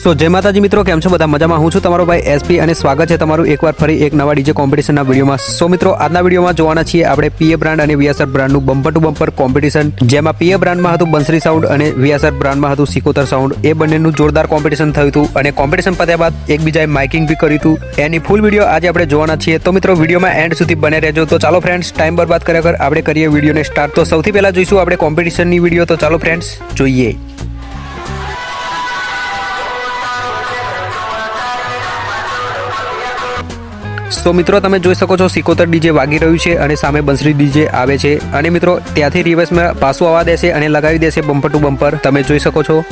સો જય માતાજી મિત્રો, કેમ છો બધા? મજામાં? હું છું તમારો ભાઈ એસપી અને સ્વાગત છે તમારું એકવાર ફરી એક નવા ડીજે કોમ્પિટિશનના વિડીયોમાં। સો મિત્રો, આજના વિડીયોમાં જોવાના છીએ આપણે પીએ બ્રાન્ડ અને વીએસઆર બ્રાન્ડનું બમ્પર ટુ બમ્પર કોમ્પિટિશન, જેમાં પીએ બ્રાન્ડમાં હતું બંસરી સાઉન્ડ અને વીએસઆર બ્રાન્ડમાં હતું સિકોતર સાઉન્ડ। એ બંનેનું જોરદાર કોમ્પિટિશન થયું હતું અને કોમ્પિટિશન પત્યા બાદ એકબીજાએ માઇકિંગ બી કર્યું હતું। એની ફૂલ વિડીયો આજે આપણે જોવાના છીએ। તો મિત્રો, વિડીયોમાં એન્ડ સુધી બને રહેજો। તો ચાલો ફ્રેન્ડ્સ, ટાઈમ બરબાદ કર્યા વગર આપણે કરીએ વિડીયોને સ્ટાર્ટ। તો સૌથી પહેલા જોઈશું આપણે કોમ્પિટિશનની વિડીયો। તો ચાલો ફ્રેન્ડ્સ જોઈએ। સો મિત્રો, તમે જોઈ શકો છો સિકોતર ડીજે વાગી રહ્યું છે અને સામે બંસરી ડીજે આવે છે અને મિત્રો ત્યાંથી રિવર્સમાં પાછું આવવા દેશે અને લગાવી દેશે બમ્પર ટુ બમ્પર, તમે જોઈ શકો છો।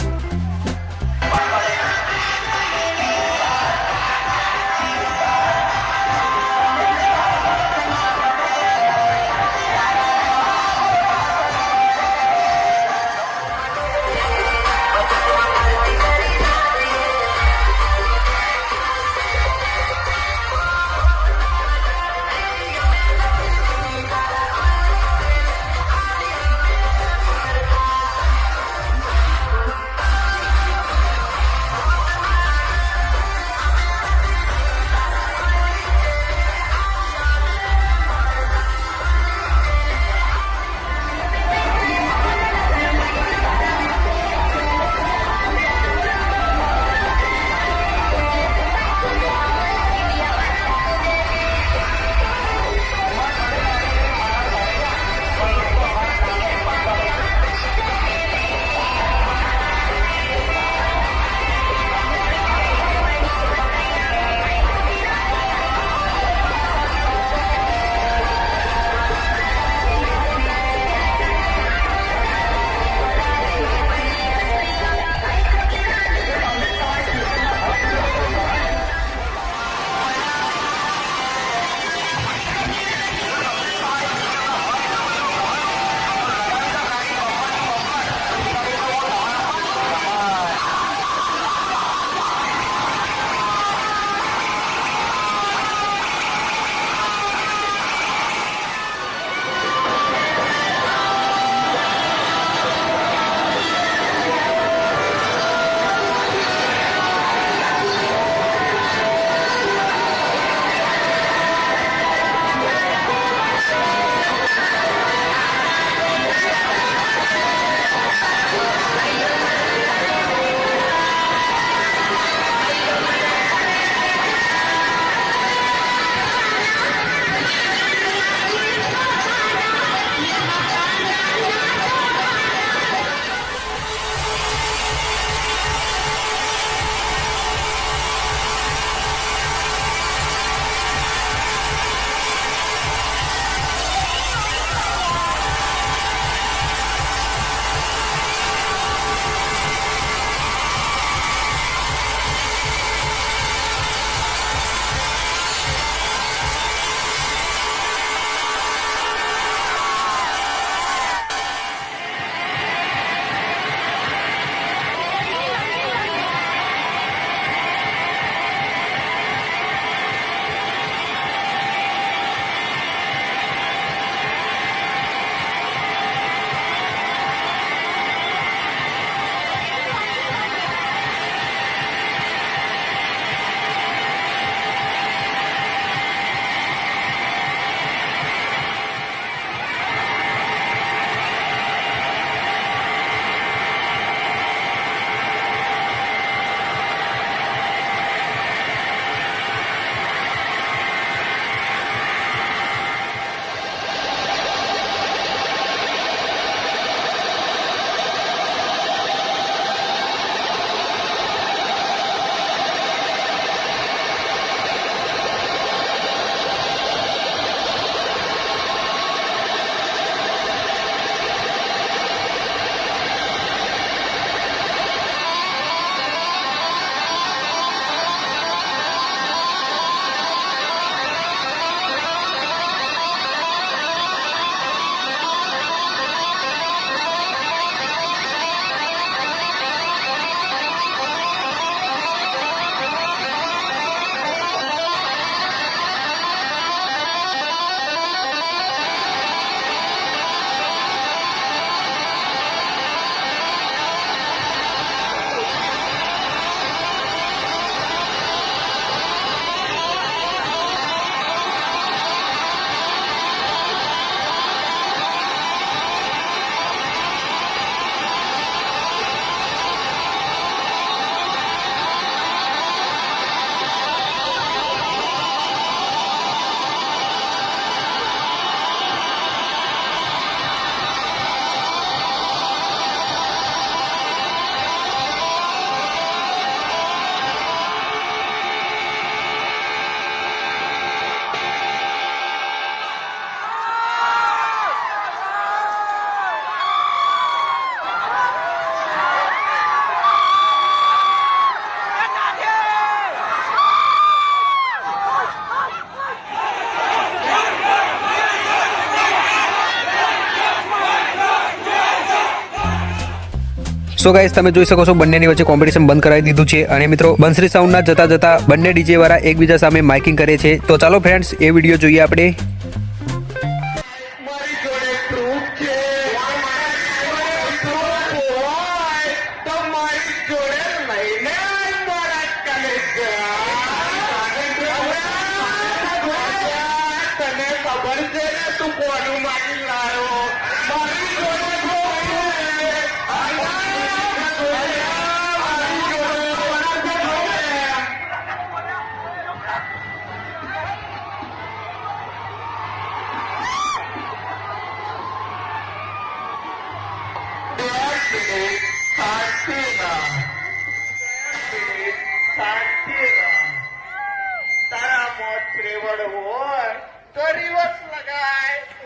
સો ગાઈસ તમે જોઈ શકો છો બંનેની વચ્ચે કોમ્પિટિશન બંધ કરાવી દીધું છે અને મિત્રો બંસરી સાઉન્ડના જતા જતા બંને ડીજે વાળા એકબીજા સામે માઇકિંગ કરે છે. તો ચાલો ફ્રેન્ડ્સ એ વિડીયો જોઈએ આપણે.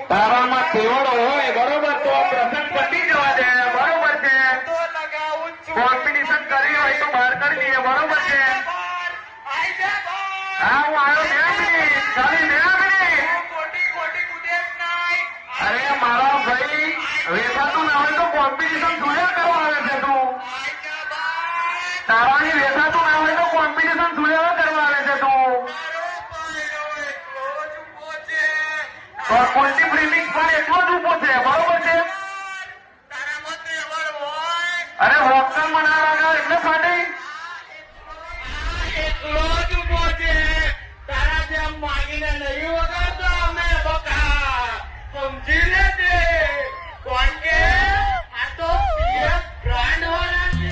તારામાં તેવડ હોય બરોબર તો પ્રસંગ પતી જવા દે બરોબર છે. કોમ્પિટિશન કરી હોય તો બહાર કરી દઈએ બરોબર છે. હા હું આવ્યો 2 મિનિટ ખાલી 2 મિનિટ. અરે મારા ભાઈ વેચાતું ના હોય તો કોમ્પિટિશન જોયા કરવા આવે છે તું. તારાની વેચાતું ના હોય તો કોમ્પિટિશન જોયા કરવા આવે છે તું. કુલદીપ રિમિક્સ પણ એટલો જ ઉભો છે બરોબર છે. અરે વોકન મના લાગા એટલે ફાટી એટલો જ ઉભો છે. તારા જેમ માગીને નહીં વગાડતો અમે બકા સમજી લેજે. કોણ કે આ તો બ્રાન્ડ વાળા છે.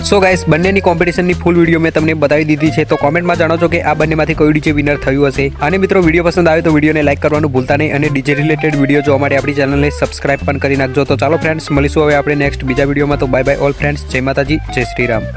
સો ગાઈસ બંનેની કોમ્પિટિશનની ફૂલ વિડીયો મેં તમને બતાવી દીધી છે. તો કોમેન્ટમાં જણાવજો કે આ બંનેમાંથી કયું ડીજે વિનર થયું હશે. અને મિત્રો વિડીયો પસંદ આવે તો વિડીયોને લાઈક કરવાનું ભૂલતા નહીં અને ડીજે રિલેટેડ વિડીયો જોવા માટે આપણી ચેનલને સબસ્ક્રાઇબ પણ કરી નાખજો. તો ચાલો ફ્રેન્ડ્સ મળીશું હવે આપણે નેક્સ્ટ બીજા વિડીયોમાં. તો બાય બાય ઓલ ફ્રેન્ડ્સ. જય માતાજી, જય શ્રી રામ.